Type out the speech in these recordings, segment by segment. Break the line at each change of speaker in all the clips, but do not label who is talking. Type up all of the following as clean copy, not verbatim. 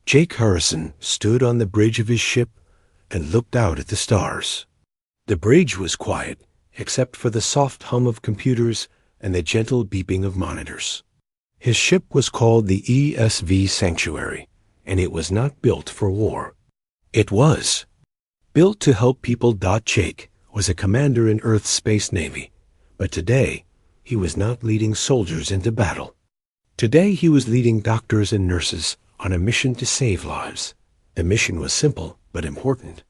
Jake Harrison stood on the bridge of his ship and looked out at the stars. The bridge was quiet, except for the soft hum of computers and the gentle beeping of monitors. His ship was called the ESV Sanctuary, and it was not built for war. It was built to help people. Jake was a commander in Earth's Space Navy, but today he was not leading soldiers into battle. Today he was leading doctors and nurses on a mission to save lives. The mission was simple but important.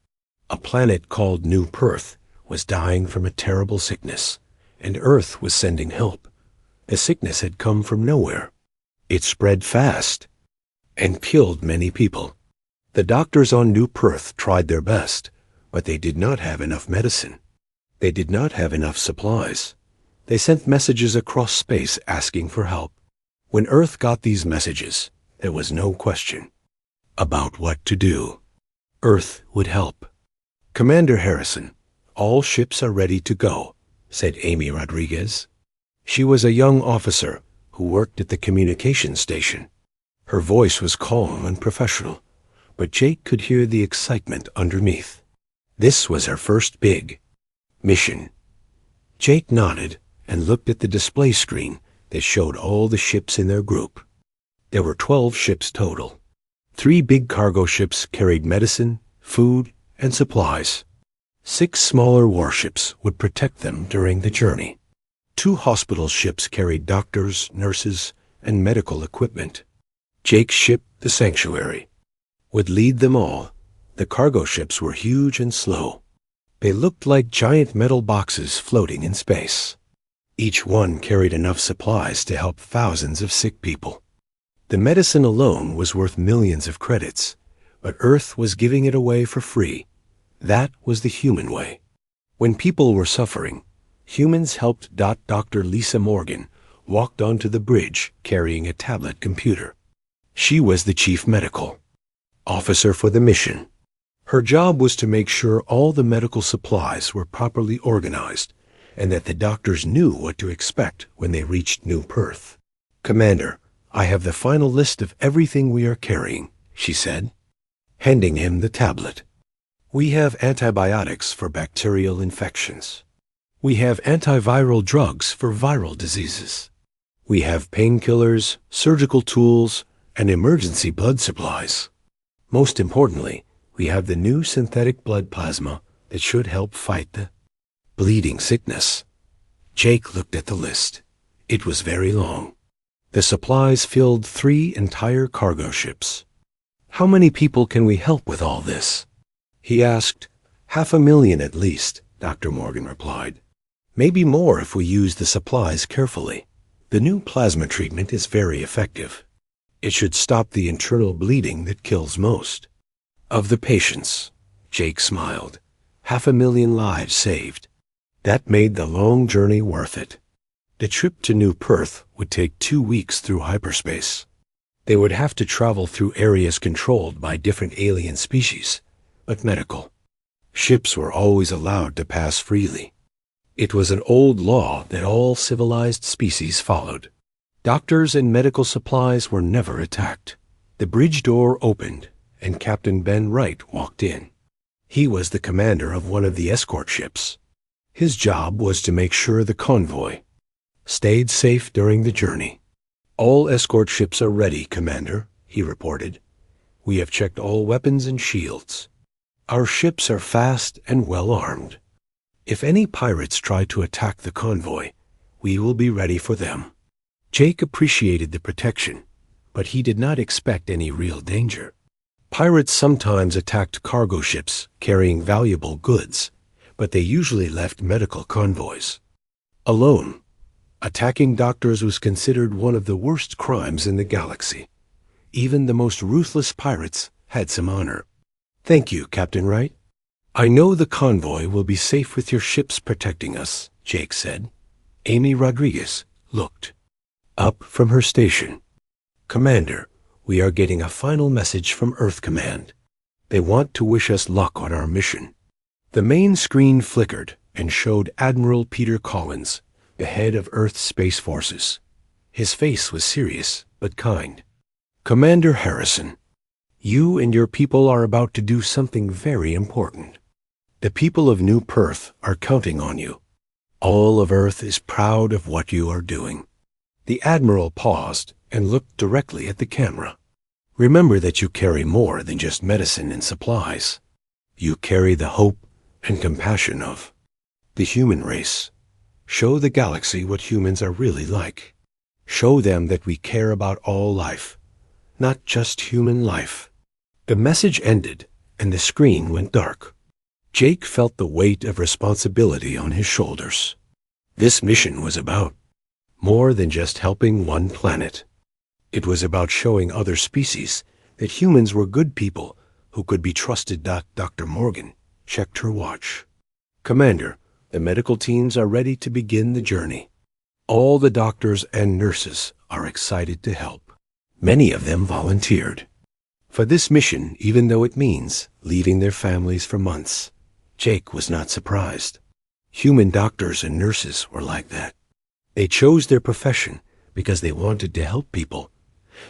A planet called New Perth was dying from a terrible sickness, and Earth was sending help. The sickness had come from nowhere. It spread fast and killed many people. The doctors on New Perth tried their best, but they did not have enough medicine. They did not have enough supplies. They sent messages across space asking for help. When Earth got these messages, there was no question about what to do. Earth would help. "Commander Harrison, all ships are ready to go," said Amy Rodriguez. She was a young officer who worked at the communications station. Her voice was calm and professional, but Jake could hear the excitement underneath. This was her first big mission. Jake nodded and looked at the display screen that showed all the ships in their group. There were 12 ships total. 3 big cargo ships carried medicine, food, and supplies. 6 smaller warships would protect them during the journey. 2 hospital ships carried doctors, nurses, and medical equipment. Jake's ship, the Sanctuary, would lead them all. The cargo ships were huge and slow. They looked like giant metal boxes floating in space. Each one carried enough supplies to help thousands of sick people. The medicine alone was worth millions of credits, but Earth was giving it away for free. That was the human way. When people were suffering, humans helped. Dr. Lisa Morgan walked onto the bridge carrying a tablet computer. She was the chief medical officer for the mission. Her job was to make sure all the medical supplies were properly organized and that the doctors knew what to expect when they reached New Perth. "Commander, I have the final list of everything we are carrying," she said, handing him the tablet. "We have antibiotics for bacterial infections. We have antiviral drugs for viral diseases. We have painkillers, surgical tools, and emergency blood supplies. Most importantly, we have the new synthetic blood plasma that should help fight the bleeding sickness." Jake looked at the list. It was very long. The supplies filled 3 entire cargo ships. "How many people can we help with all this?" he asked. "500,000 at least," Dr. Morgan replied. "Maybe more if we use the supplies carefully. The new plasma treatment is very effective. It should stop the internal bleeding that kills most of the patients." Jake smiled. 500,000 lives saved. That made the long journey worth it. The trip to New Perth would take 2 weeks through hyperspace. They would have to travel through areas controlled by different alien species, but medical ships were always allowed to pass freely. It was an old law that all civilized species followed. Doctors and medical supplies were never attacked. The bridge door opened, and Captain Ben Wright walked in. He was the commander of one of the escort ships. His job was to make sure the convoy stayed safe during the journey. "All escort ships are ready, Commander," he reported. "We have checked all weapons and shields. Our ships are fast and well armed. If any pirates try to attack the convoy, we will be ready for them." Jake appreciated the protection, but he did not expect any real danger. Pirates sometimes attacked cargo ships carrying valuable goods, but they usually left medical convoys alone. Attacking doctors was considered one of the worst crimes in the galaxy. Even the most ruthless pirates had some honor. "Thank you, Captain Wright. I know the convoy will be safe with your ships protecting us," Jake said. Amy Rodriguez looked up from her station. "Commander, we are getting a final message from Earth Command. They want to wish us luck on our mission." The main screen flickered and showed Admiral Peter Collins, the head of Earth's Space Forces. His face was serious but kind. "Commander Harrison, You and your people are about to do something very important. The people of New Perth are counting on you. All of Earth is proud of what you are doing." The Admiral paused and looked directly at the camera. "Remember that you carry more than just medicine and supplies. You carry the hope and compassion of the human race. Show the galaxy what humans are really like. Show them that we care about all life, not just human life." The message ended, and the screen went dark. Jake felt the weight of responsibility on his shoulders. This mission was about more than just helping one planet. It was about showing other species that humans were good people who could be trusted. Dr. Morgan checked her watch. "Commander, the medical teams are ready to begin the journey. All the doctors and nurses are excited to help. Many of them volunteered for this mission, even though it means leaving their families for months." Jake was not surprised. Human doctors and nurses were like that. They chose their profession because they wanted to help people,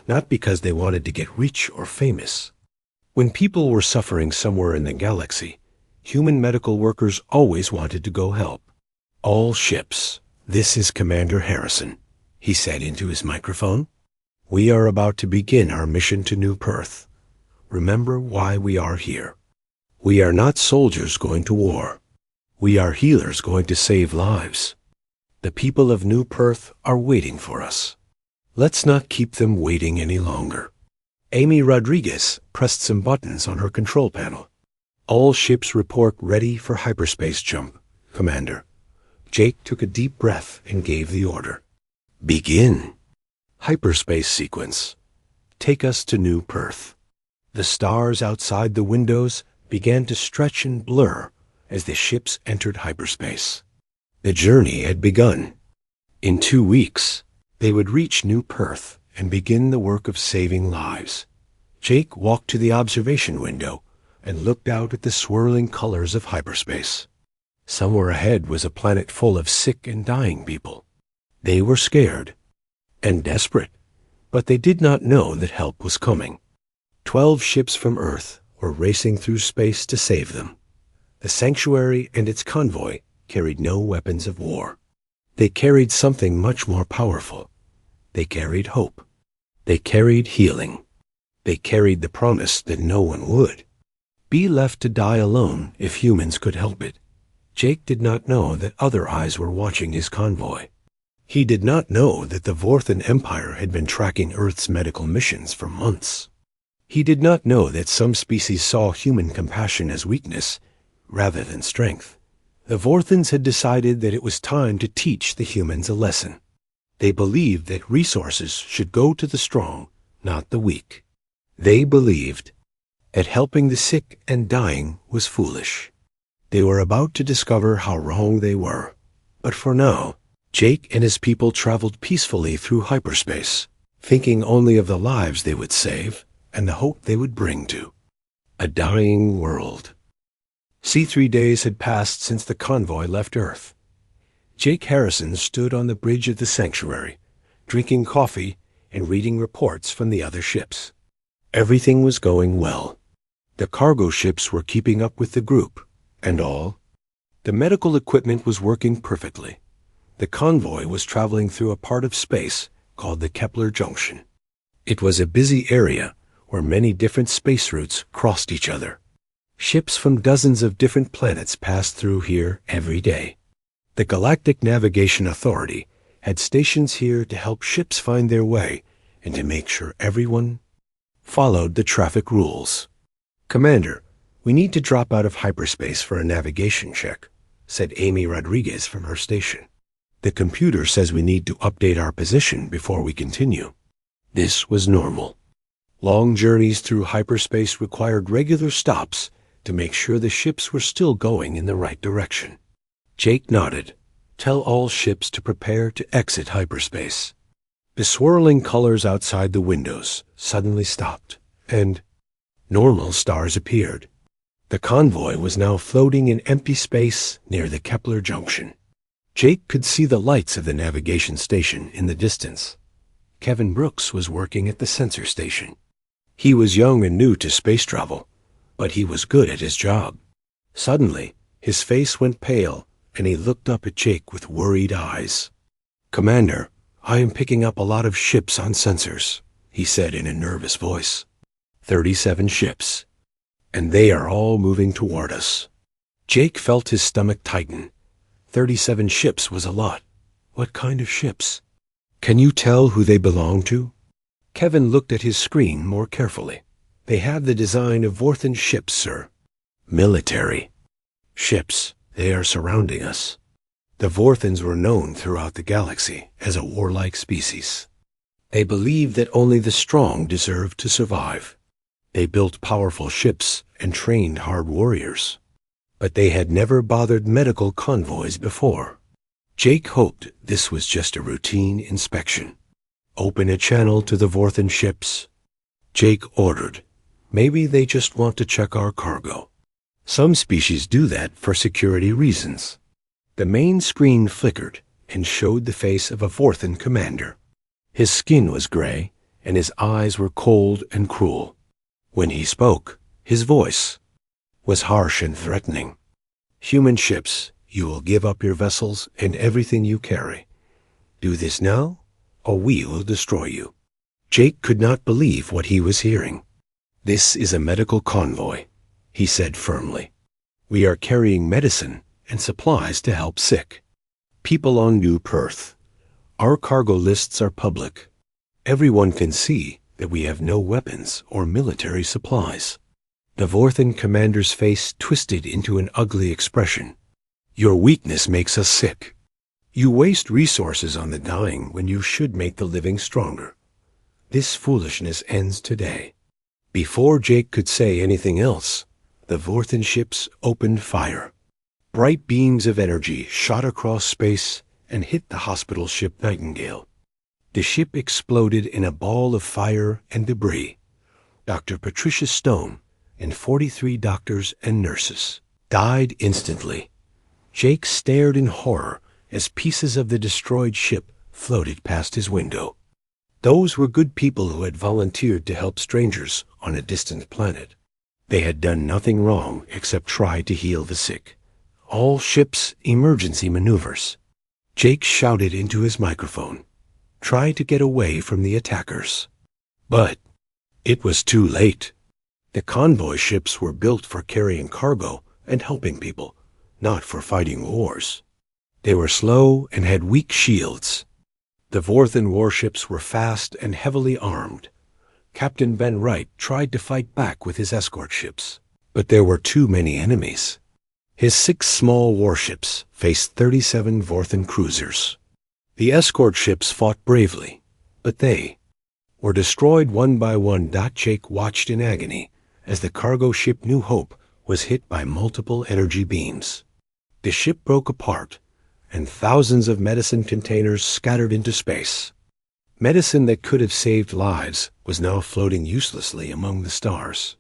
not because they wanted to get rich or famous. When people were suffering somewhere in the galaxy, human medical workers always wanted to go help. "All ships, this is Commander Harrison," he said into his microphone. "We are about to begin our mission to New Perth. Remember why we are here. We are not soldiers going to war. We are healers going to save lives. The people of New Perth are waiting for us. Let's not keep them waiting any longer." Amy Rodriguez pressed some buttons on her control panel. "All ships report ready for hyperspace jump, Commander." Jake took a deep breath and gave the order. "Begin. Hyperspace sequence. Take us to New Perth." The stars outside the windows began to stretch and blur as the ships entered hyperspace. The journey had begun. In 2 weeks, they would reach New Perth and begin the work of saving lives. Jake walked to the observation window and looked out at the swirling colors of hyperspace. Somewhere ahead was a planet full of sick and dying people. They were scared and desperate, but they did not know that help was coming. 12 ships from Earth were racing through space to save them. The Sanctuary and its convoy carried no weapons of war. They carried something much more powerful. They carried hope. They carried healing. They carried the promise that no one would be left to die alone if humans could help it. Jake did not know that other eyes were watching his convoy. He did not know that the Vorthan Empire had been tracking Earth's medical missions for months. He did not know that some species saw human compassion as weakness rather than strength. The Vorthans had decided that it was time to teach the humans a lesson. They believed that resources should go to the strong, not the weak. They believed that helping the sick and dying was foolish. They were about to discover how wrong they were. But for now, Jake and his people traveled peacefully through hyperspace, thinking only of the lives they would save and the hope they would bring to a dying world. 3 days had passed since the convoy left Earth. Jake Harrison stood on the bridge of the Sanctuary, drinking coffee and reading reports from the other ships. Everything was going well. The cargo ships were keeping up with the group, and all. The medical equipment was working perfectly. The convoy was traveling through a part of space called the Kepler Junction. It was a busy area where many different space routes crossed each other. Ships from dozens of different planets passed through here every day. The Galactic Navigation Authority had stations here to help ships find their way and to make sure everyone followed the traffic rules. "Commander, we need to drop out of hyperspace for a navigation check," said Amy Rodriguez from her station. "The computer says we need to update our position before we continue." This was normal. Long journeys through hyperspace required regular stops to make sure the ships were still going in the right direction. Jake nodded. "Tell all ships to prepare to exit hyperspace." The swirling colors outside the windows suddenly stopped, and normal stars appeared. The convoy was now floating in empty space near the Kepler Junction. Jake could see the lights of the navigation station in the distance. Kevin Brooks was working at the sensor station. He was young and new to space travel, but he was good at his job. Suddenly, his face went pale, and he looked up at Jake with worried eyes. "Commander, I am picking up a lot of ships on sensors," he said in a nervous voice. 37 ships. And they are all moving toward us. Jake felt his stomach tighten. 37 ships was a lot. What kind of ships? Can you tell who they belong to? Kevin looked at his screen more carefully. They have the design of Vorthan ships, sir. Military ships. They are surrounding us. The Vorthans were known throughout the galaxy as a warlike species. They believed that only the strong deserved to survive. They built powerful ships and trained hard warriors. But they had never bothered medical convoys before. Jake hoped this was just a routine inspection. "Open a channel to the Vorthan ships," Jake ordered. "Maybe they just want to check our cargo." Some species do that for security reasons. The main screen flickered and showed the face of a Vorthan commander. His skin was gray, and his eyes were cold and cruel. When he spoke, his voice was harsh and threatening. "Human ships, you will give up your vessels and everything you carry. Do this now, or we will destroy you." Jake could not believe what he was hearing. "This is a medical convoy," he said firmly. "We are carrying medicine and supplies to help sick people on New Perth. Our cargo lists are public. Everyone can see that we have no weapons or military supplies." The Vorthan commander's face twisted into an ugly expression. "Your weakness makes us sick. You waste resources on the dying when you should make the living stronger. This foolishness ends today." Before Jake could say anything else, the Vorthan ships opened fire. Bright beams of energy shot across space and hit the hospital ship Nightingale. The ship exploded in a ball of fire and debris. Dr. Patricia Stone and 43 doctors and nurses died instantly. Jake stared in horror as pieces of the destroyed ship floated past his window. Those were good people who had volunteered to help strangers on a distant planet. They had done nothing wrong except try to heal the sick. "All ships, emergency maneuvers." Jake shouted into his microphone. "Try to get away from the attackers." But it was too late. The convoy ships were built for carrying cargo and helping people, not for fighting wars. They were slow and had weak shields. The Vorthan warships were fast and heavily armed. Captain Ben Wright tried to fight back with his escort ships, but there were too many enemies. His 6 small warships faced 37 Vorthan cruisers. The escort ships fought bravely, but they were destroyed one by one. Jake watched in agony as the cargo ship New Hope was hit by multiple energy beams. The ship broke apart, and thousands of medicine containers scattered into space. Medicine that could have saved lives was now floating uselessly among the stars.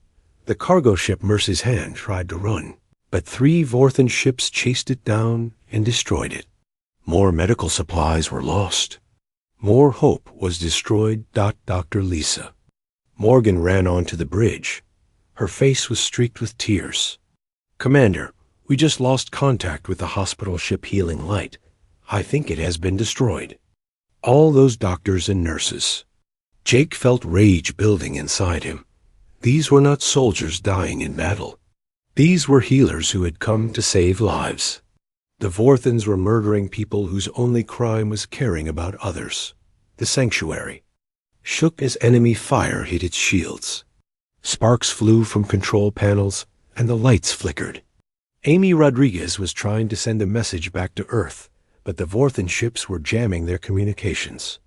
The cargo ship Mercy's Hand tried to run, but 3 Vorthan ships chased it down and destroyed it. More medical supplies were lost. More hope was destroyed. Dr. Lisa Morgan ran onto the bridge. Her face was streaked with tears. "Commander, we just lost contact with the hospital ship Healing Light. I think it has been destroyed." All those doctors and nurses. Jake felt rage building inside him. These were not soldiers dying in battle. These were healers who had come to save lives. The Vorthans were murdering people whose only crime was caring about others. The sanctuary shook as enemy fire hit its shields. Sparks flew from control panels, and the lights flickered. Amy Rodriguez was trying to send a message back to Earth, but the Vorthan ships were jamming their communications.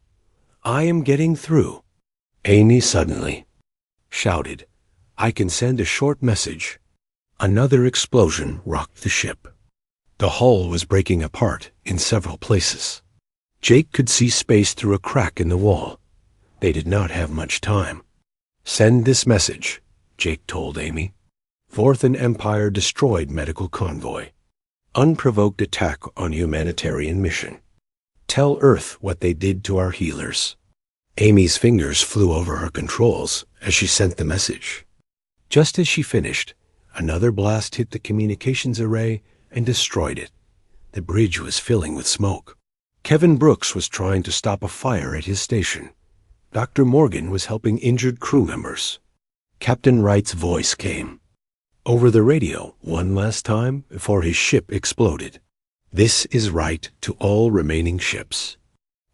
"I am getting through." Amy suddenly shouted, "I can send a short message." Another explosion rocked the ship. The hull was breaking apart in several places. Jake could see space through a crack in the wall. They did not have much time. "Send this message," Jake told Amy. "Vorthan Empire destroyed medical convoy. Unprovoked attack on humanitarian mission. Tell Earth what they did to our healers." Amy's fingers flew over her controls as she sent the message. Just as she finished, another blast hit the communications array and destroyed it. The bridge was filling with smoke. Kevin Brooks was trying to stop a fire at his station. Dr. Morgan was helping injured crew members. Captain Wright's voice came over the radio one last time before his ship exploded. "This is Wright to all remaining ships.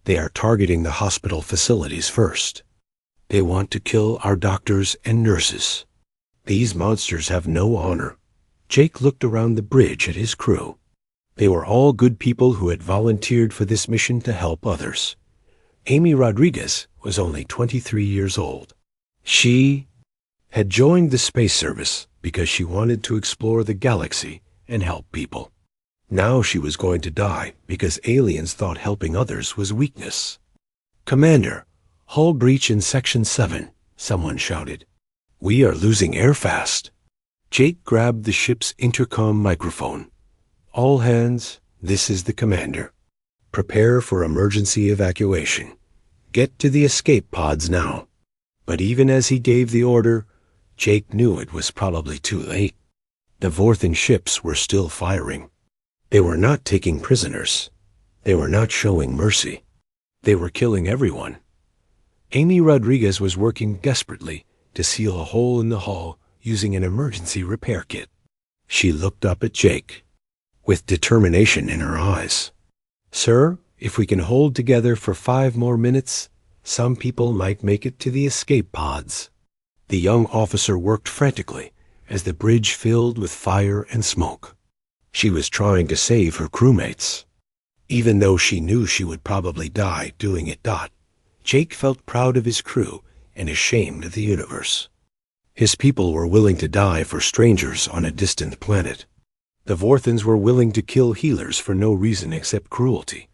They are targeting the hospital facilities first. They want to kill our doctors and nurses. These monsters have no honor." Jake looked around the bridge at his crew. They were all good people who had volunteered for this mission to help others. Amy Rodriguez was only 23 years old. She had joined the space service because she wanted to explore the galaxy and help people. Now she was going to die because aliens thought helping others was weakness. "Commander, hull breach in Section 7, someone shouted. "We are losing air fast." Jake grabbed the ship's intercom microphone. "All hands, this is the commander. Prepare for emergency evacuation. Get to the escape pods now." But even as he gave the order, Jake knew it was probably too late. The Vorthan ships were still firing. They were not taking prisoners. They were not showing mercy. They were killing everyone. Amy Rodriguez was working desperately to seal a hole in the hull using an emergency repair kit. She looked up at Jake with determination in her eyes. "Sir, if we can hold together for 5 more minutes, some people might make it to the escape pods." The young officer worked frantically as the bridge filled with fire and smoke. She was trying to save her crewmates. Even though she knew she would probably die doing it. Jake felt proud of his crew and ashamed of the universe. His people were willing to die for strangers on a distant planet. The Vorthans were willing to kill healers for no reason except cruelty.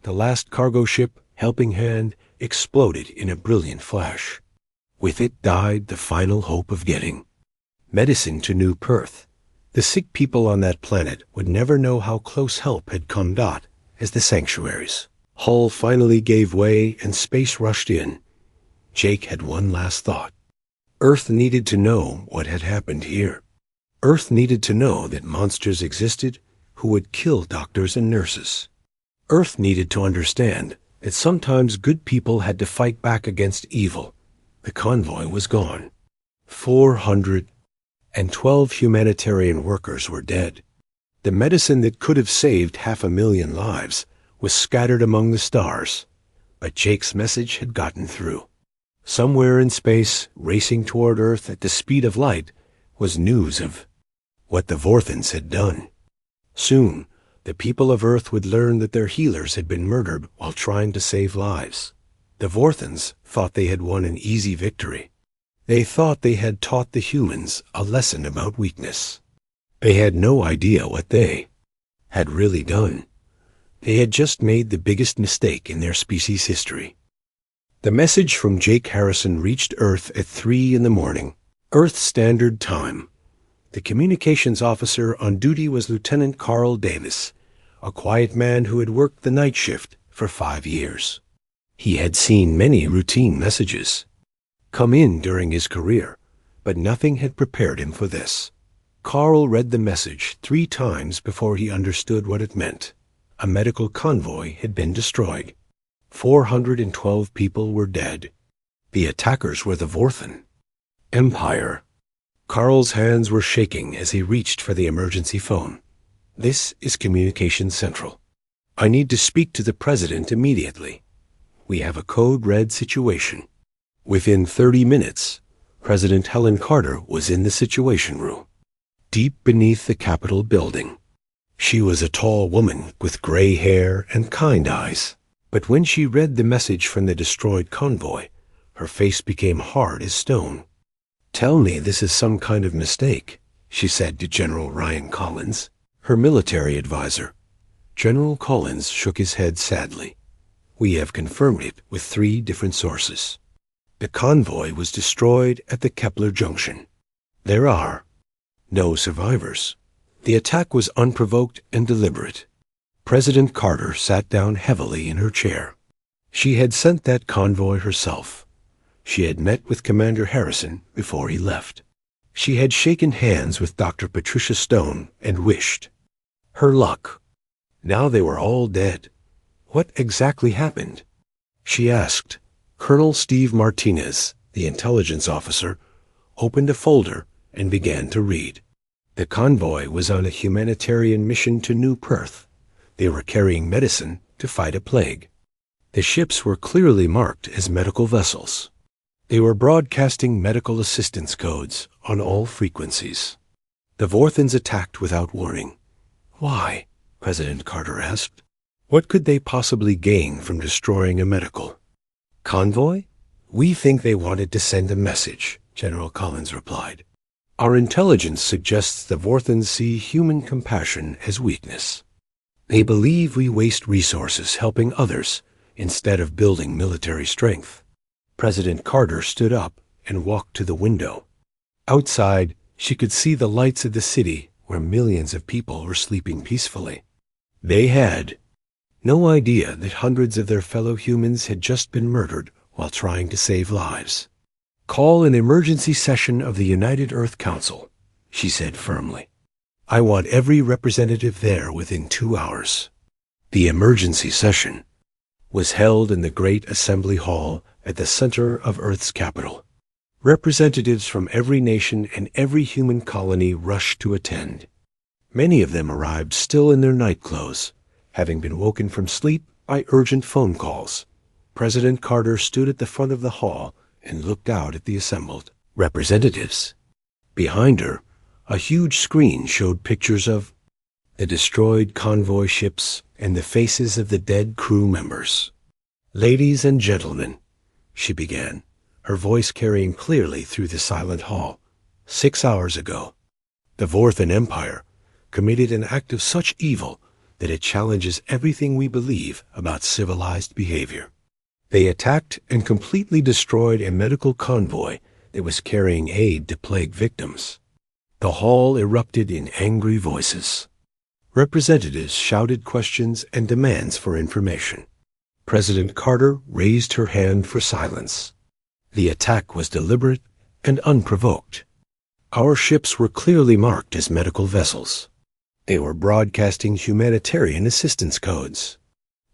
The last cargo ship, Helping Hand, exploded in a brilliant flash. With it died the final hope of getting medicine to New Perth. The sick people on that planet would never know how close help had come. As the sanctuaries hull finally gave way and space rushed in, Jake had one last thought. Earth needed to know what had happened here. Earth needed to know that monsters existed who would kill doctors and nurses. Earth needed to understand that sometimes good people had to fight back against evil. The convoy was gone. 412 humanitarian workers were dead. The medicine that could have saved 500,000 lives was scattered among the stars, but Jake's message had gotten through. Somewhere in space, racing toward Earth at the speed of light, was news of what the Vorthans had done. Soon, the people of Earth would learn that their healers had been murdered while trying to save lives. The Vorthans thought they had won an easy victory. They thought they had taught the humans a lesson about weakness. They had no idea what they had really done. They had just made the biggest mistake in their species' history. The message from Jake Harrison reached Earth at 3 a.m, Earth Standard Time. The communications officer on duty was Lieutenant Carl Davis, a quiet man who had worked the night shift for 5 years. He had seen many routine messages come in during his career, but nothing had prepared him for this. Carl read the message 3 times before he understood what it meant. A medical convoy had been destroyed. 412 people were dead. The attackers were the Vorthan Empire. Carl's hands were shaking as he reached for the emergency phone. "This is Communications Central. I need to speak to the President immediately. We have a code red situation." Within 30 minutes, President Helen Carter was in the Situation Room, deep beneath the Capitol building. She was a tall woman with gray hair and kind eyes, but when she read the message from the destroyed convoy, her face became hard as stone. "Tell me this is some kind of mistake," she said to General Ryan Collins, her military advisor. General Collins shook his head sadly. "We have confirmed it with 3 different sources. The convoy was destroyed at the Kepler Junction. There are no survivors. The attack was unprovoked and deliberate." President Carter sat down heavily in her chair. She had sent that convoy herself. She had met with Commander Harrison before he left. She had shaken hands with Dr. Patricia Stone and wished her luck. Now they were all dead. What exactly happened? She asked. Colonel Steve Martinez, the intelligence officer, opened a folder and began to read. The convoy was on a humanitarian mission to New Perth. They were carrying medicine to fight a plague. The ships were clearly marked as medical vessels. They were broadcasting medical assistance codes on all frequencies. The Vorthans attacked without warning. Why? President Carter asked. What could they possibly gain from destroying a medical convoy? We think they wanted to send a message, General Collins replied. Our intelligence suggests the Vorthans see human compassion as weakness. They believe we waste resources helping others instead of building military strength. President Carter stood up and walked to the window. Outside, she could see the lights of the city where millions of people were sleeping peacefully. They had no idea that hundreds of their fellow humans had just been murdered while trying to save lives. Call an emergency session of the United Earth Council, she said firmly. I want every representative there within 2 hours. The emergency session was held in the Great Assembly Hall at the center of Earth's capital. Representatives from every nation and every human colony rushed to attend. Many of them arrived still in their night clothes, having been woken from sleep by urgent phone calls. President Carter stood at the front of the hall and looked out at the assembled representatives. Behind her, a huge screen showed pictures of the destroyed convoy ships and the faces of the dead crew members. Ladies and gentlemen, she began, her voice carrying clearly through the silent hall. 6 hours ago, the Vorthan Empire committed an act of such evil that it challenges everything we believe about civilized behavior. They attacked and completely destroyed a medical convoy that was carrying aid to plague victims. The hall erupted in angry voices. Representatives shouted questions and demands for information. President Carter raised her hand for silence. The attack was deliberate and unprovoked. Our ships were clearly marked as medical vessels. They were broadcasting humanitarian assistance codes.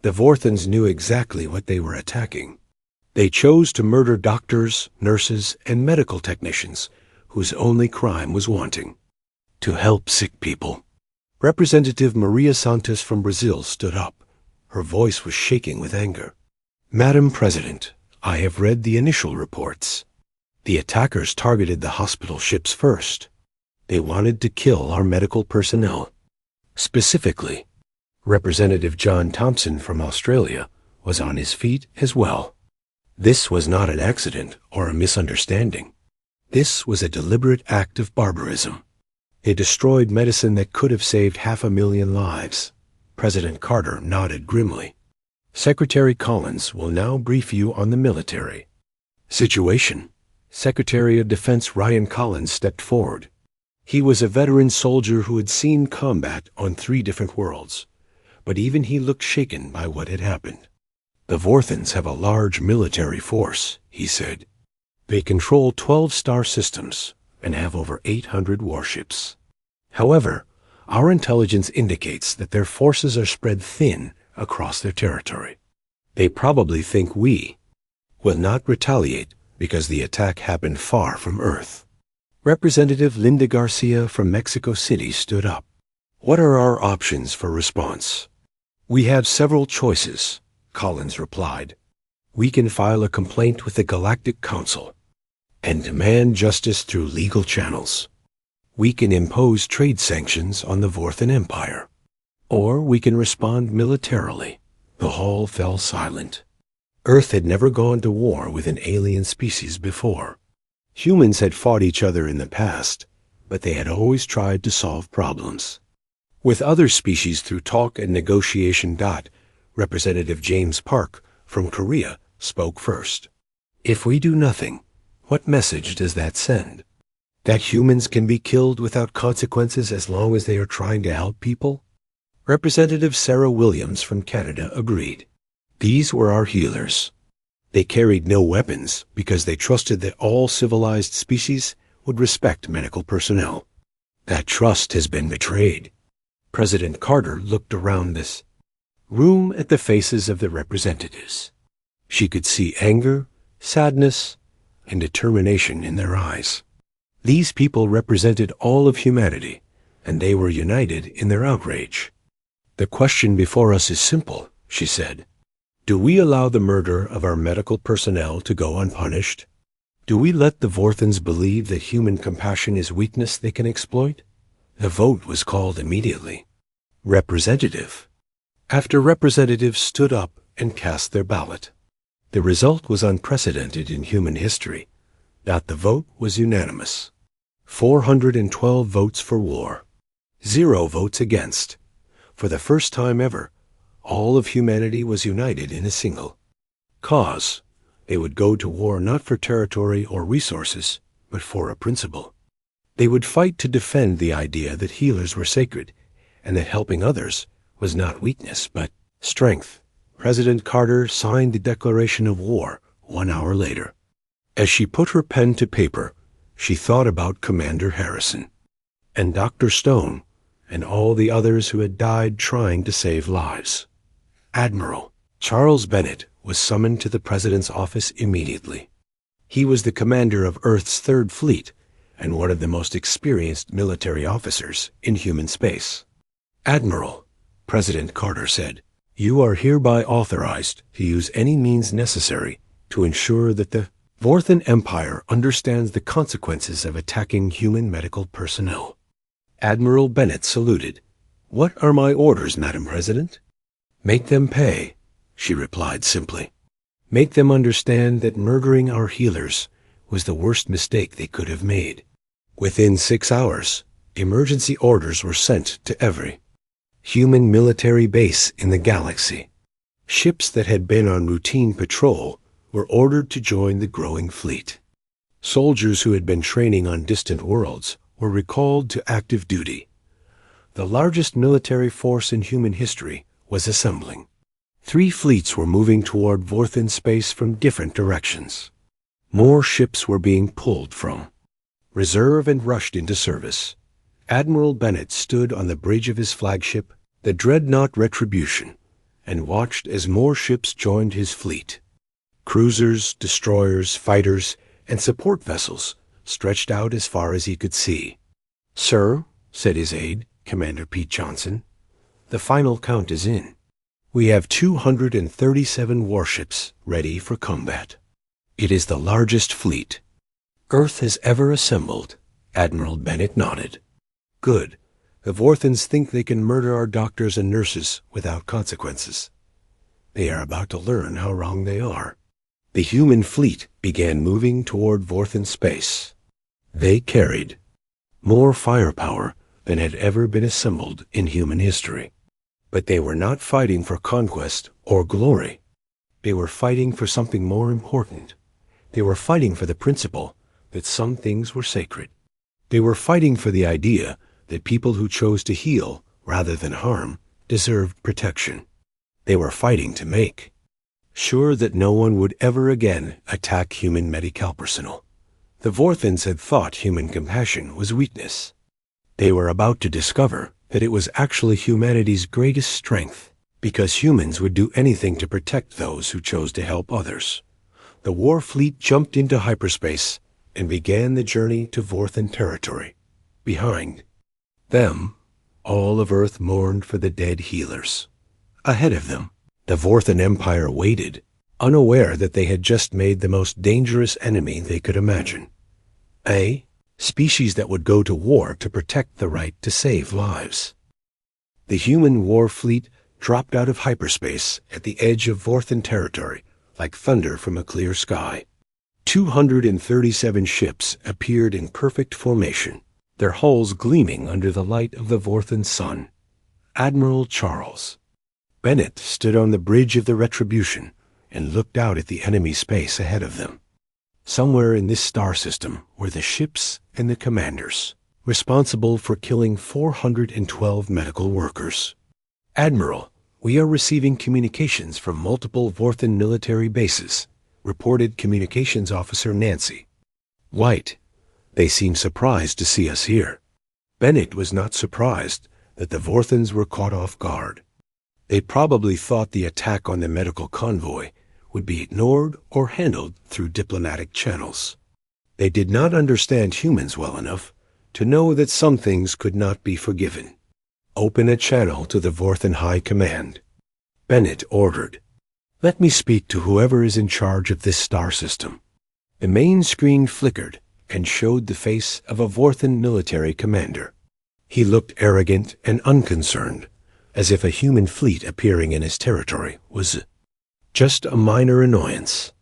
The Vorthans knew exactly what they were attacking. They chose to murder doctors, nurses, and medical technicians whose only crime was wanting to help sick people. Representative Maria Santos from Brazil stood up. Her voice was shaking with anger. Madam President, I have read the initial reports. The attackers targeted the hospital ships first. They wanted to kill our medical personnel. Specifically, Representative John Thompson from Australia was on his feet as well. This was not an accident or a misunderstanding. This was a deliberate act of barbarism. They destroyed medicine that could have saved 500,000 lives. President Carter nodded grimly. Secretary Collins will now brief you on the military situation. Secretary of Defense Ryan Collins stepped forward. He was a veteran soldier who had seen combat on 3 different worlds, but even he looked shaken by what had happened. The Vorthans have a large military force, he said. They control 12 star systems and have over 800 warships. However, our intelligence indicates that their forces are spread thin across their territory. They probably think we will not retaliate because the attack happened far from Earth. Representative Linda Garcia from Mexico City stood up. What are our options for response? We have several choices, Collins replied. We can file a complaint with the Galactic Council and demand justice through legal channels. We can impose trade sanctions on the Vorthan Empire. Or we can respond militarily. The hall fell silent. Earth had never gone to war with an alien species before. Humans had fought each other in the past, but they had always tried to solve problems with other species through talk and negotiation. Representative James Park from Korea spoke first. If we do nothing, what message does that send? That humans can be killed without consequences as long as they are trying to help people? Representative Sarah Williams from Canada agreed. These were our healers. They carried no weapons because they trusted that all civilized species would respect medical personnel. That trust has been betrayed. President Carter looked around this room at the faces of the representatives. She could see anger, sadness, and determination in their eyes. These people represented all of humanity, and they were united in their outrage. "The question before us is simple," she said. "Do we allow the murder of our medical personnel to go unpunished? Do we let the Vorthans believe that human compassion is weakness they can exploit?" The vote was called immediately. Representative after representative stood up and cast their ballot. The result was unprecedented in human history. That the vote was unanimous. 412 votes for war. 0 votes against. For the first time ever, all of humanity was united in a single cause. They would go to war not for territory or resources, but for a principle. They would fight to defend the idea that healers were sacred, and that helping others was not weakness, but strength. President Carter signed the declaration of war 1 hour later. As she put her pen to paper, she thought about Commander Harrison, and Dr. Stone, and all the others who had died trying to save lives. Admiral Charles Bennett was summoned to the President's office immediately. He was the commander of Earth's Third Fleet and one of the most experienced military officers in human space. "Admiral," President Carter said, "you are hereby authorized to use any means necessary to ensure that the Vorthan Empire understands the consequences of attacking human medical personnel." Admiral Bennett saluted. "What are my orders, Madam President?" "Make them pay," she replied simply. "Make them understand that murdering our healers was the worst mistake they could have made." Within 6 hours, emergency orders were sent to every human military base in the galaxy. Ships that had been on routine patrol were ordered to join the growing fleet. Soldiers who had been training on distant worlds were recalled to active duty. The largest military force in human history was assembling. 3 fleets were moving toward Vorthan space from different directions. More ships were being pulled from reserve and rushed into service. Admiral Bennett stood on the bridge of his flagship, the dreadnought Retribution, and watched as more ships joined his fleet. Cruisers, destroyers, fighters, and support vessels stretched out as far as he could see. "Sir," said his aide, Commander Pete Johnson, "the final count is in. We have 237 warships ready for combat. It is the largest fleet Earth has ever assembled." Admiral Bennett nodded. "Good. The Vorthans think they can murder our doctors and nurses without consequences. They are about to learn how wrong they are." The human fleet began moving toward Vorthan space. They carried more firepower than had ever been assembled in human history. But they were not fighting for conquest or glory. They were fighting for something more important. They were fighting for the principle that some things were sacred. They were fighting for the idea that people who chose to heal rather than harm deserved protection. They were fighting to make sure that no one would ever again attack human medical personnel. The Vorthans had thought human compassion was weakness. They were about to discover that it was actually humanity's greatest strength, because humans would do anything to protect those who chose to help others. The war fleet jumped into hyperspace and began the journey to Vorthan territory. Behind them, all of Earth mourned for the dead healers. Ahead of them, the Vorthan Empire waited, unaware that they had just made the most dangerous enemy they could imagine. A species that would go to war to protect the right to save lives. The human war fleet dropped out of hyperspace at the edge of Vorthan territory like thunder from a clear sky. 237 ships appeared in perfect formation, their hulls gleaming under the light of the Vorthan sun. Admiral Charles Bennett stood on the bridge of the Retribution and looked out at the enemy space ahead of them. Somewhere in this star system were the ships and the commanders, responsible for killing 412 medical workers. "Admiral, we are receiving communications from multiple Vorthan military bases. reported Communications Officer Nancy. "White, they seem surprised to see us here." Bennett was not surprised that the Vorthans were caught off guard. They probably thought the attack on the medical convoy would be ignored or handled through diplomatic channels. They did not understand humans well enough to know that some things could not be forgiven. "Open a channel to the Vorthan High Command," Bennett ordered. "Let me speak to whoever is in charge of this star system." The main screen flickered and showed the face of a Vorthan military commander. He looked arrogant and unconcerned, as if a human fleet appearing in his territory was just a minor annoyance.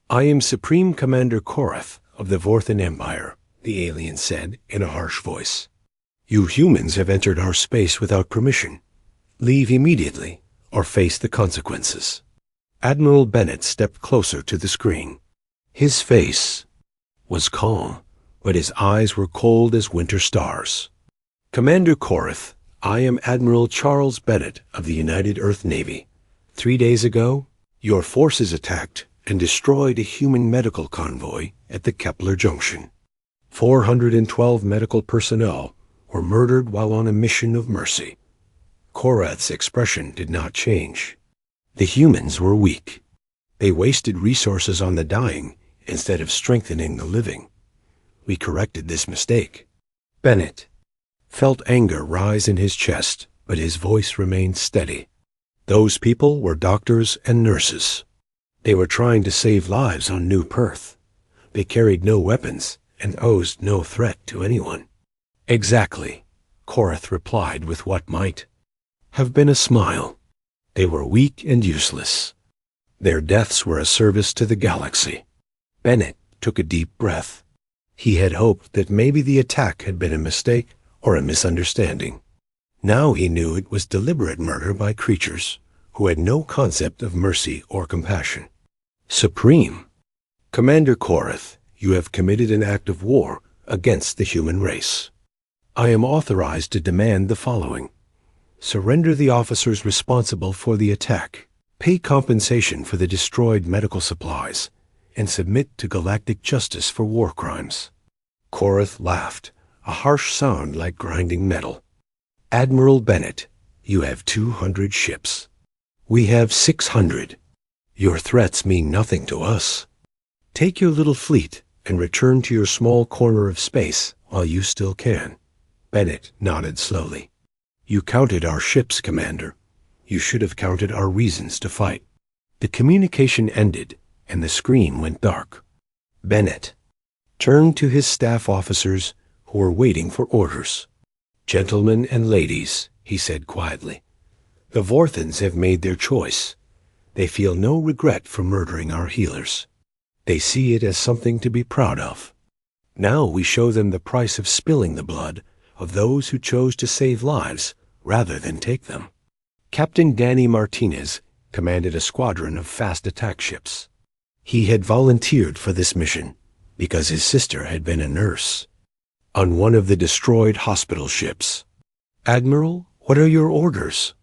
"I am Supreme Commander Korath of the Vorthan Empire," the alien said in a harsh voice. "You humans have entered our space without permission. Leave immediately or face the consequences." Admiral Bennett stepped closer to the screen. His face was calm, but his eyes were cold as winter stars. "Commander Korath, I am Admiral Charles Bennett of the United Earth Navy. 3 days ago, your forces attacked and destroyed a human medical convoy at the Kepler Junction. 412 medical personnel were murdered while on a mission of mercy." Korath's expression did not change. The humans were weak. They wasted resources on the dying instead of strengthening the living. We corrected this mistake. Bennett felt anger rise in his chest, but his voice remained steady. Those people were doctors and nurses. They were trying to save lives on New Perth. They carried no weapons and posed no threat to anyone. "Exactly," Korath replied with what might have been a smile. "They were weak and useless. Their deaths were a service to the galaxy." Bennett took a deep breath. He had hoped that maybe the attack had been a mistake or a misunderstanding. Now he knew it was deliberate murder by creatures who had no concept of mercy or compassion. "Supreme Commander Korath, you have committed an act of war against the human race. I am authorized to demand the following: surrender the officers responsible for the attack, pay compensation for the destroyed medical supplies, and submit to galactic justice for war crimes." Korath laughed, a harsh sound like grinding metal. "Admiral Bennett, you have 200 ships. We have 600. Your threats mean nothing to us. Take your little fleet and return to your small corner of space while you still can." Bennett nodded slowly. "You counted our ships, Commander. You should have counted our reasons to fight." The communication ended, and the screen went dark. Bennett turned to his staff officers who were waiting for orders. "Gentlemen and ladies," he said quietly, "the Vorthans have made their choice. They feel no regret for murdering our healers. They see it as something to be proud of. Now we show them the price of spilling the blood of those who chose to save lives rather than take them." Captain Danny Martinez commanded a squadron of fast attack ships. He had volunteered for this mission because his sister had been a nurse on one of the destroyed hospital ships. "Admiral, what are your orders?"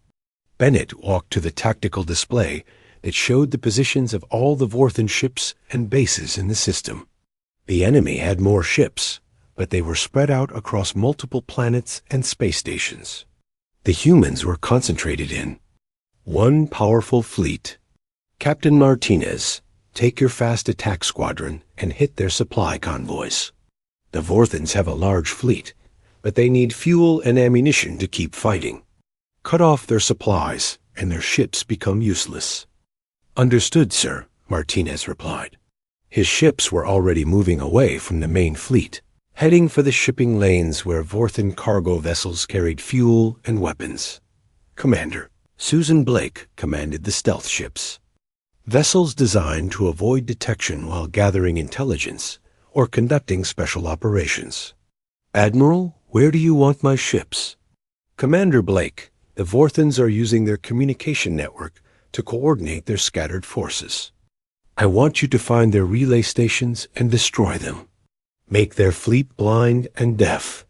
Bennett walked to the tactical display that showed the positions of all the Vorthan ships and bases in the system. The enemy had more ships, but they were spread out across multiple planets and space stations. The humans were concentrated in one powerful fleet. "Captain Martinez, take your fast attack squadron and hit their supply convoys. The Vorthans have a large fleet, but they need fuel and ammunition to keep fighting. Cut off their supplies, and their ships become useless." "Understood, sir," Martinez replied. His ships were already moving away from the main fleet, heading for the shipping lanes where Vorthan cargo vessels carried fuel and weapons. Commander Susan Blake commanded the stealth ships, vessels designed to avoid detection while gathering intelligence or conducting special operations. "Admiral, where do you want my ships?" "Commander Blake, the Vorthans are using their communication network to coordinate their scattered forces. I want you to find their relay stations and destroy them. Make their fleet blind and deaf."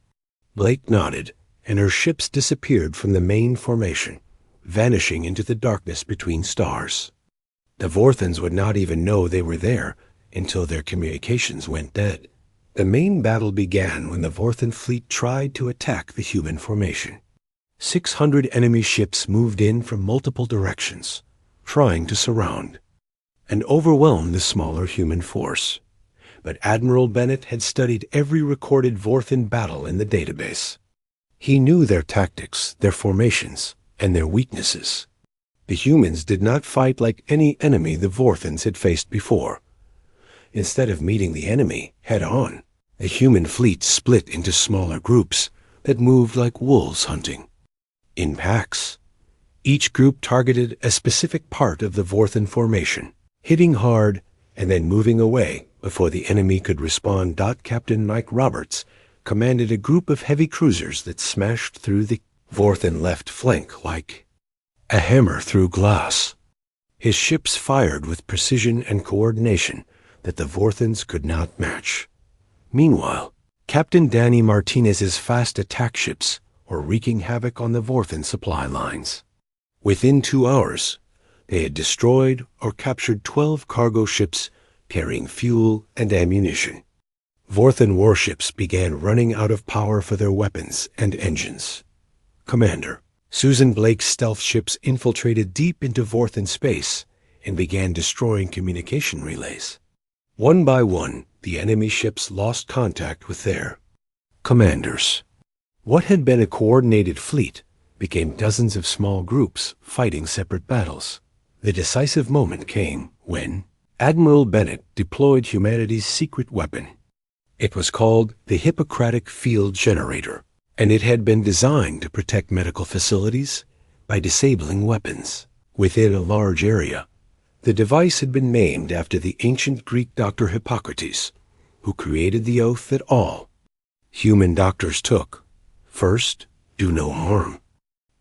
Blake nodded, and her ships disappeared from the main formation, vanishing into the darkness between stars. The Vorthans would not even know they were there until their communications went dead. The main battle began when the Vorthan fleet tried to attack the human formation. 600 enemy ships moved in from multiple directions, trying to surround and overwhelm the smaller human force. But Admiral Bennett had studied every recorded Vorthan battle in the database. He knew their tactics, their formations, and their weaknesses. The humans did not fight like any enemy the Vorthans had faced before. Instead of meeting the enemy head-on, the human fleet split into smaller groups that moved like wolves hunting. In packs, each group targeted a specific part of the Vorthan formation, hitting hard and then moving away before the enemy could respond. Captain Mike Roberts commanded a group of heavy cruisers that smashed through the Vorthan left flank like a hammer through glass. His ships fired with precision and coordination that the Vorthans could not match. Meanwhile, Captain Danny Martinez's fast attack ships were wreaking havoc on the Vorthan supply lines. Within 2 hours, they had destroyed or captured 12 cargo ships carrying fuel and ammunition. Vorthan warships began running out of power for their weapons and engines. Commander, Susan Blake's stealth ships infiltrated deep into Vorthan space and began destroying communication relays. One by one, the enemy ships lost contact with their commanders. What had been a coordinated fleet became dozens of small groups fighting separate battles. The decisive moment came when Admiral Bennett deployed humanity's secret weapon. It was called the Hippocratic Field Generator, and it had been designed to protect medical facilities by disabling weapons within a large area. The device had been named after the ancient Greek doctor Hippocrates, who created the oath that all human doctors took. First, do no harm.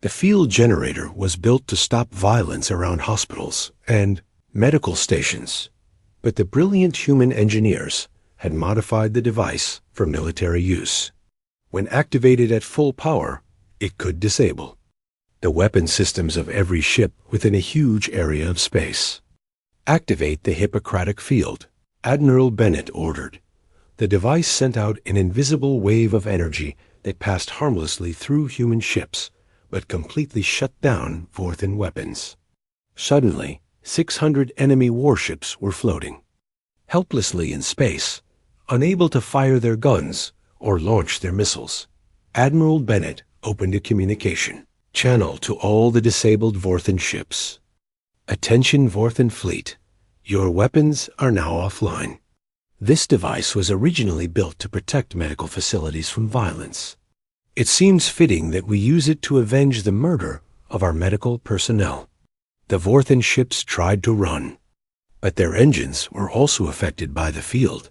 The field generator was built to stop violence around hospitals and medical stations, but the brilliant human engineers had modified the device for military use. When activated at full power, it could disable the weapon systems of every ship within a huge area of space. Activate the Hippocratic field, Admiral Bennett ordered. The device sent out an invisible wave of energy that passed harmlessly through human ships, but completely shut down Vorthan weapons. Suddenly, 600 enemy warships were floating helplessly in space, unable to fire their guns or launch their missiles. Admiral Bennett opened a communication channel to all the disabled Vorthan ships. Attention Vorthan fleet, your weapons are now offline. This device was originally built to protect medical facilities from violence. It seems fitting that we use it to avenge the murder of our medical personnel. The Vorthan ships tried to run, but their engines were also affected by the field.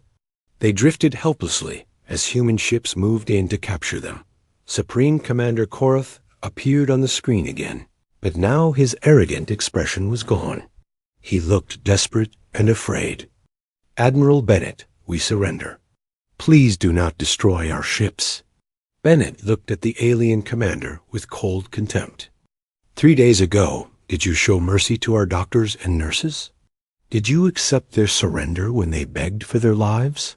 They drifted helplessly as human ships moved in to capture them. Supreme Commander Korath appeared on the screen again, but now his arrogant expression was gone. He looked desperate and afraid. Admiral Bennett, we surrender. Please do not destroy our ships. Bennett looked at the alien commander with cold contempt. 3 days ago, did you show mercy to our doctors and nurses? Did you accept their surrender when they begged for their lives?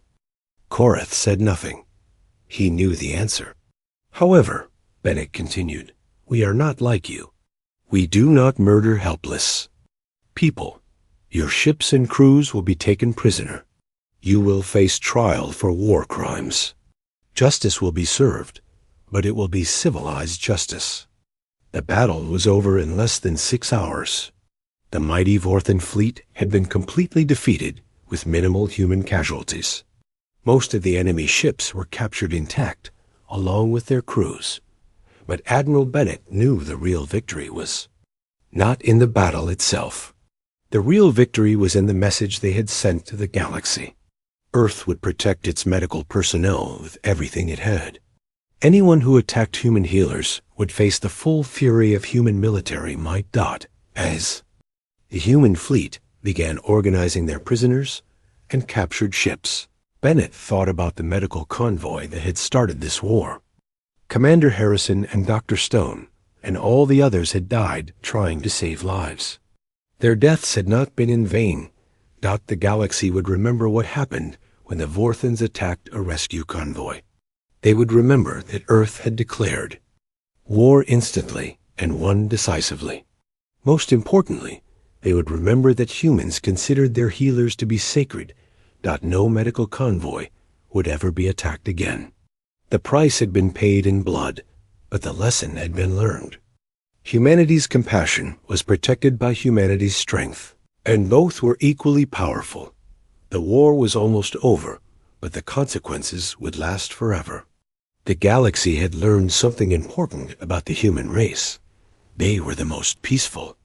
Korath said nothing. He knew the answer. However, Bennett continued, we are not like you. We do not murder helpless people. Your ships and crews will be taken prisoner. You will face trial for war crimes. Justice will be served, but it will be civilized justice. The battle was over in less than 6 hours. The mighty Vorthan fleet had been completely defeated with minimal human casualties. Most of the enemy ships were captured intact, along with their crews. But Admiral Bennett knew the real victory was not in the battle itself. The real victory was in the message they had sent to the galaxy. Earth would protect its medical personnel with everything it had. Anyone who attacked human healers would face the full fury of human military might. As the human fleet began organizing their prisoners and captured ships, Bennett thought about the medical convoy that had started this war. Commander Harrison and Dr. Stone and all the others had died trying to save lives. Their deaths had not been in vain. The galaxy would remember what happened when the Vorthans attacked a rescue convoy. They would remember that Earth had declared war instantly and won decisively. Most importantly, they would remember that humans considered their healers to be sacred. No medical convoy would ever be attacked again. The price had been paid in blood, but the lesson had been learned. Humanity's compassion was protected by humanity's strength, and both were equally powerful. The war was almost over, but the consequences would last forever. The galaxy had learned something important about the human race. They were the most peaceful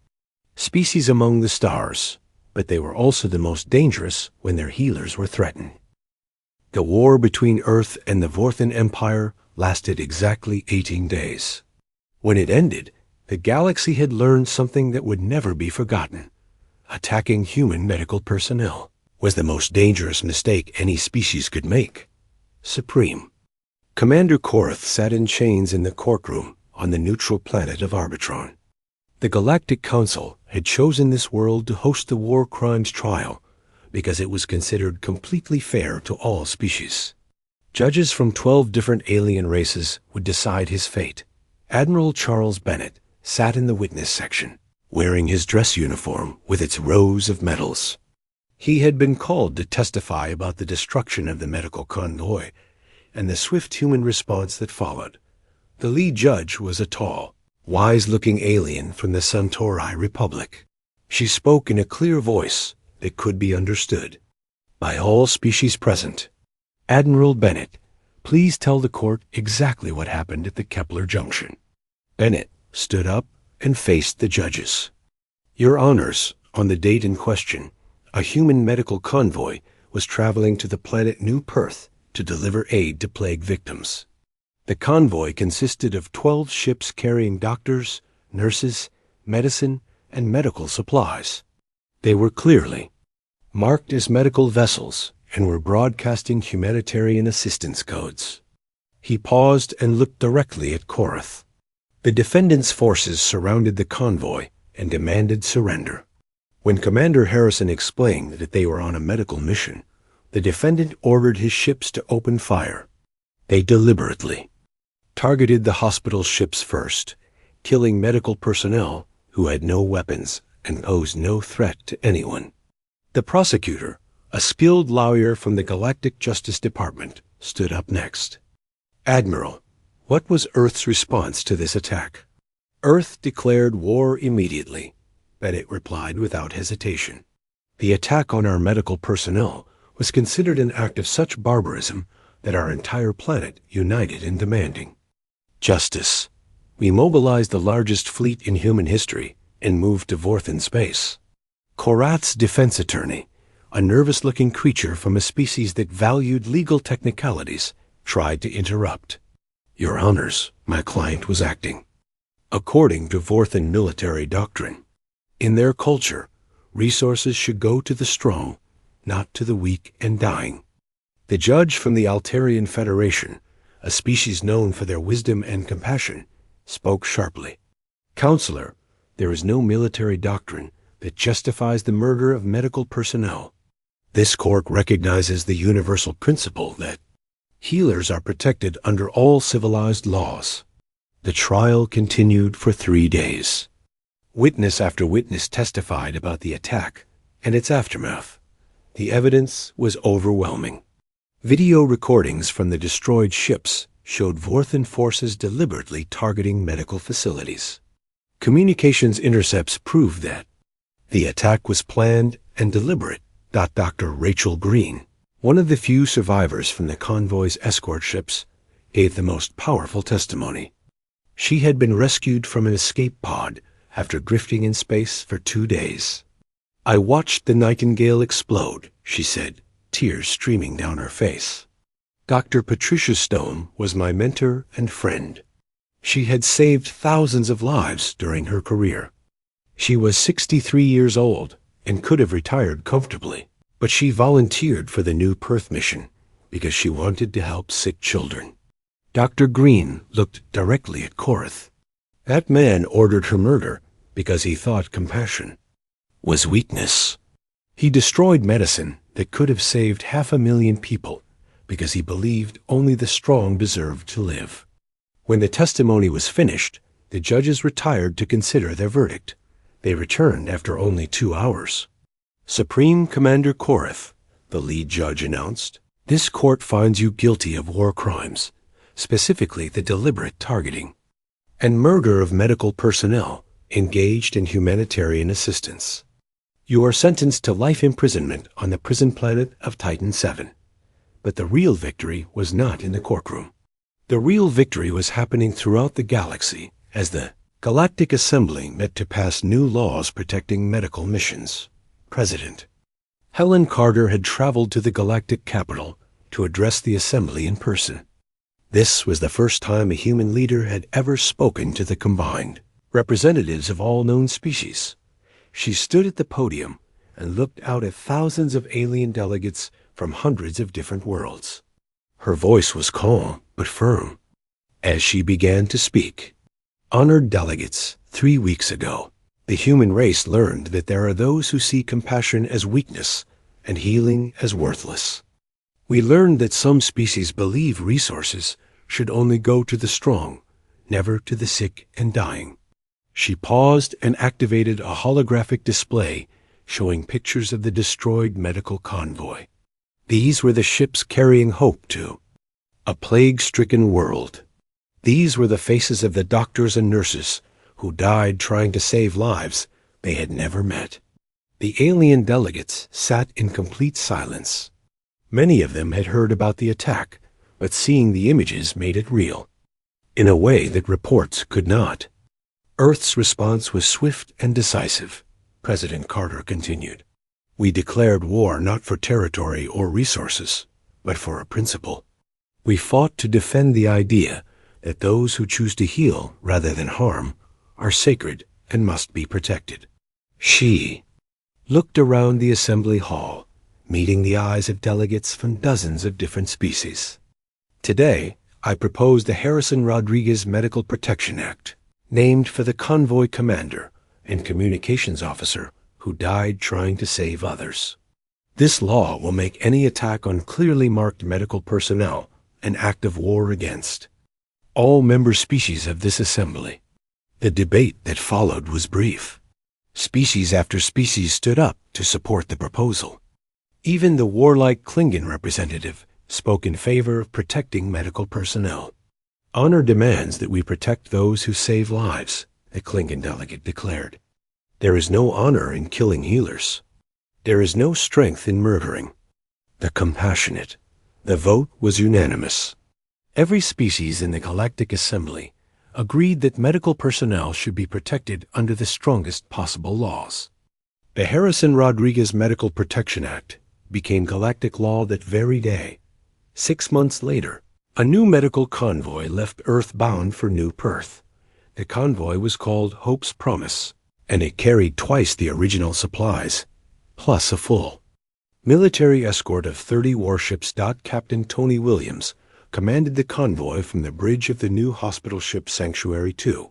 species among the stars, but they were also the most dangerous when their healers were threatened. The war between Earth and the Vorthan Empire lasted exactly 18 days. When it ended, the galaxy had learned something that would never be forgotten. Attacking human medical personnel was the most dangerous mistake any species could make. Supreme. Commander Korath sat in chains in the courtroom on the neutral planet of Arbitron. The Galactic Council had chosen this world to host the war crimes trial because it was considered completely fair to all species. Judges from 12 different alien races would decide his fate. Admiral Charles Bennett sat in the witness section, wearing his dress uniform with its rows of medals. He had been called to testify about the destruction of the medical convoy and the swift human response that followed. The lead judge was a tall, wise-looking alien from the Suntorii Republic. She spoke in a clear voice that could be understood by all species present. Admiral Bennett, please tell the court exactly what happened at the Kepler Junction. Bennett stood up and faced the judges. Your Honors, on the date in question, a human medical convoy was traveling to the planet New Perth to deliver aid to plague victims. The convoy consisted of 12 ships carrying doctors, nurses, medicine, and medical supplies. They were clearly marked as medical vessels and were broadcasting humanitarian assistance codes. He paused and looked directly at Korath. The defendant's forces surrounded the convoy and demanded surrender. When Commander Harrison explained that they were on a medical mission, the defendant ordered his ships to open fire. They deliberately targeted the hospital ships first, killing medical personnel who had no weapons and posed no threat to anyone. The prosecutor, a skilled lawyer from the Galactic Justice Department, stood up next. Admiral, what was Earth's response to this attack? Earth declared war immediately, Bennett replied without hesitation. The attack on our medical personnel was considered an act of such barbarism that our entire planet united in demanding justice. We mobilized the largest fleet in human history and moved to Vorthan space. Korath's defense attorney, a nervous-looking creature from a species that valued legal technicalities, tried to interrupt. Your Honors, my client was acting according to Vorthan military doctrine. In their culture, resources should go to the strong, not to the weak and dying. The judge from the Altarian Federation, a species known for their wisdom and compassion, spoke sharply. Counselor, there is no military doctrine that justifies the murder of medical personnel. This court recognizes the universal principle that healers are protected under all civilized laws. The trial continued for 3 days. Witness after witness testified about the attack and its aftermath. The evidence was overwhelming. Video recordings from the destroyed ships showed Vorthan forces deliberately targeting medical facilities. Communications intercepts proved that the attack was planned and deliberate. Dr. Rachel Green, one of the few survivors from the convoy's escort ships, gave the most powerful testimony. She had been rescued from an escape pod after drifting in space for 2 days. I watched the Nightingale explode, she said, tears streaming down her face. Dr. Patricia Stone was my mentor and friend. She had saved thousands of lives during her career. She was 63 years old and could have retired comfortably, but she volunteered for the New Perth mission because she wanted to help sick children. Dr. Green looked directly at Korath. That man ordered her murder because he thought compassion. was weakness. He destroyed medicine that could have saved 500,000 people because he believed only the strong deserved to live. When the testimony was finished, the judges retired to consider their verdict. They returned after only 2 hours. Supreme Commander Korath, the lead judge announced, "This court finds you guilty of war crimes, specifically the deliberate targeting and murder of medical personnel engaged in humanitarian assistance. You are sentenced to life imprisonment on the prison planet of Titan 7. But the real victory was not in the courtroom. The real victory was happening throughout the galaxy as the Galactic Assembly met to pass new laws protecting medical missions. President Helen Carter had traveled to the galactic capital to address the assembly in person. This was the first time a human leader had ever spoken to the combined representatives of all known species. She stood at the podium and looked out at thousands of alien delegates from hundreds of different worlds. Her voice was calm but firm. As she began to speak, "Honored delegates, 3 weeks ago, the human race learned that there are those who see compassion as weakness and healing as worthless. We learned that some species believe resources should only go to the strong, never to the sick and dying." She paused and activated a holographic display showing pictures of the destroyed medical convoy. These were the ships carrying hope to a plague-stricken world. These were the faces of the doctors and nurses who died trying to save lives they had never met. The alien delegates sat in complete silence. Many of them had heard about the attack, but seeing the images made it real, in a way that reports could not. Earth's response was swift and decisive, President Carter continued. We declared war not for territory or resources, but for a principle. We fought to defend the idea that those who choose to heal rather than harm are sacred and must be protected. She looked around the assembly hall, meeting the eyes of delegates from dozens of different species. Today, I propose the Harrison-Rodriguez Medical Protection Act, named for the convoy commander and communications officer who died trying to save others. This law will make any attack on clearly marked medical personnel an act of war against all member species of this assembly. The debate that followed was brief. Species after species stood up to support the proposal. Even the warlike Klingon representative spoke in favor of protecting medical personnel. Honor demands that we protect those who save lives, a Klingon delegate declared. There is no honor in killing healers. There is no strength in murdering the compassionate. The vote was unanimous. Every species in the Galactic Assembly agreed that medical personnel should be protected under the strongest possible laws. The Harrison-Rodriguez Medical Protection Act became galactic law that very day. 6 months later, a new medical convoy left Earth bound for New Perth. The convoy was called Hope's Promise, and it carried twice the original supplies, plus a full military escort of 30 warships. Captain Tony Williams commanded the convoy from the bridge of the new hospital ship Sanctuary 2.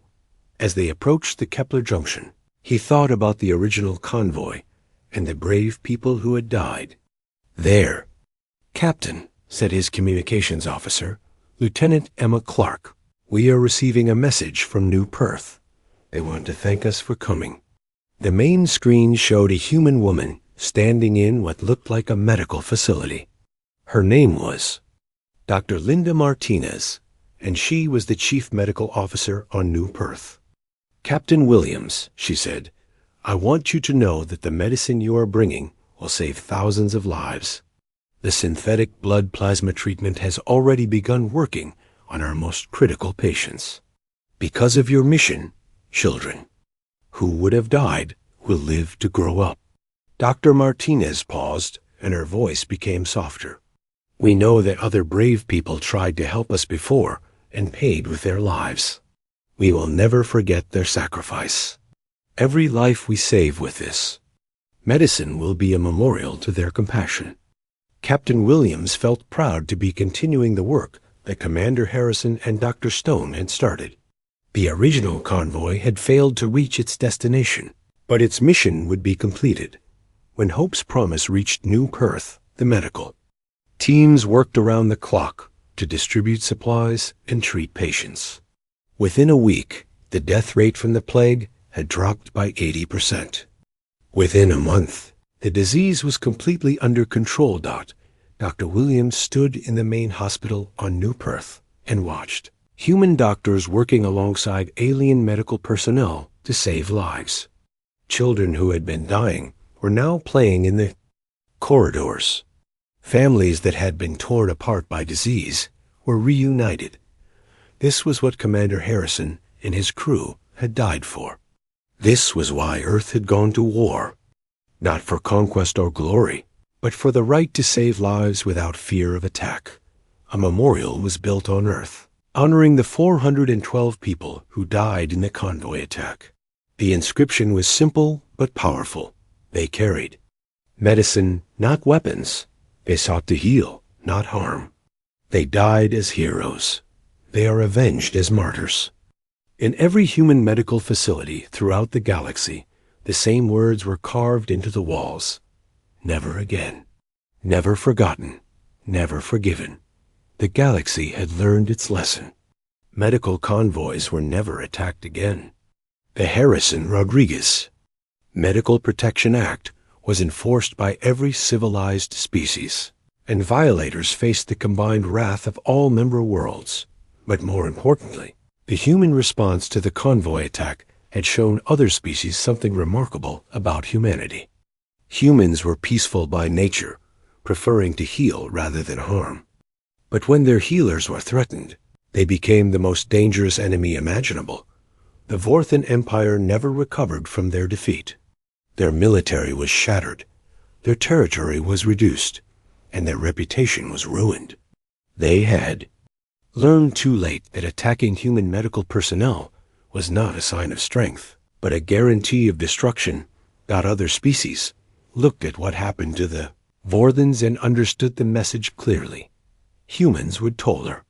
As they approached the Kepler Junction, he thought about the original convoy and the brave people who had died. There, Captain, said his communications officer, Lieutenant Emma Clark, we are receiving a message from New Perth. They want to thank us for coming. The main screen showed a human woman standing in what looked like a medical facility. Her name was Dr. Linda Martinez, and she was the chief medical officer on New Perth. Captain Williams, she said, I want you to know that the medicine you are bringing will save thousands of lives. The synthetic blood plasma treatment has already begun working on our most critical patients. Because of your mission, children who would have died will live to grow up. Dr. Martinez paused, and her voice became softer. We know that other brave people tried to help us before and paid with their lives. We will never forget their sacrifice. Every life we save with this medicine will be a memorial to their compassion. Captain Williams felt proud to be continuing the work that Commander Harrison and Dr. Stone had started. The original convoy had failed to reach its destination, But its mission would be completed when Hope's Promise reached New Perth, the medical. Teams worked around the clock to distribute supplies and treat patients. Within a week, the death rate from the plague had dropped by 80%. Within a month, the disease was completely under control. Dr. Williams stood in the main hospital on New Perth and watched human doctors working alongside alien medical personnel to save lives. Children who had been dying were now playing in the corridors. Families that had been torn apart by disease were reunited. This was what Commander Harrison and his crew had died for. This was why Earth had gone to war, not for conquest or glory, but for the right to save lives without fear of attack. A memorial was built on Earth, honoring the 412 people who died in the Convoy attack. The inscription was simple but powerful. They carried medicine, not weapons. They sought to heal, not harm. They died as heroes. They are avenged as martyrs. In every human medical facility throughout the galaxy, the same words were carved into the walls. Never again. Never forgotten. Never forgiven. The galaxy had learned its lesson. Medical convoys were never attacked again. The Harrison-Rodriguez Medical Protection Act was enforced by every civilized species, and violators faced the combined wrath of all member worlds. But more importantly, the human response to the convoy attack had shown other species something remarkable about humanity. Humans were peaceful by nature, preferring to heal rather than harm. But when their healers were threatened, they became the most dangerous enemy imaginable. The Vorthan Empire never recovered from their defeat. Their military was shattered, their territory was reduced, and their reputation was ruined. They had learned too late that attacking human medical personnel was not a sign of strength, but a guarantee of destruction. Other species looked at what happened to the Vorthans and understood the message clearly. Humans would toller.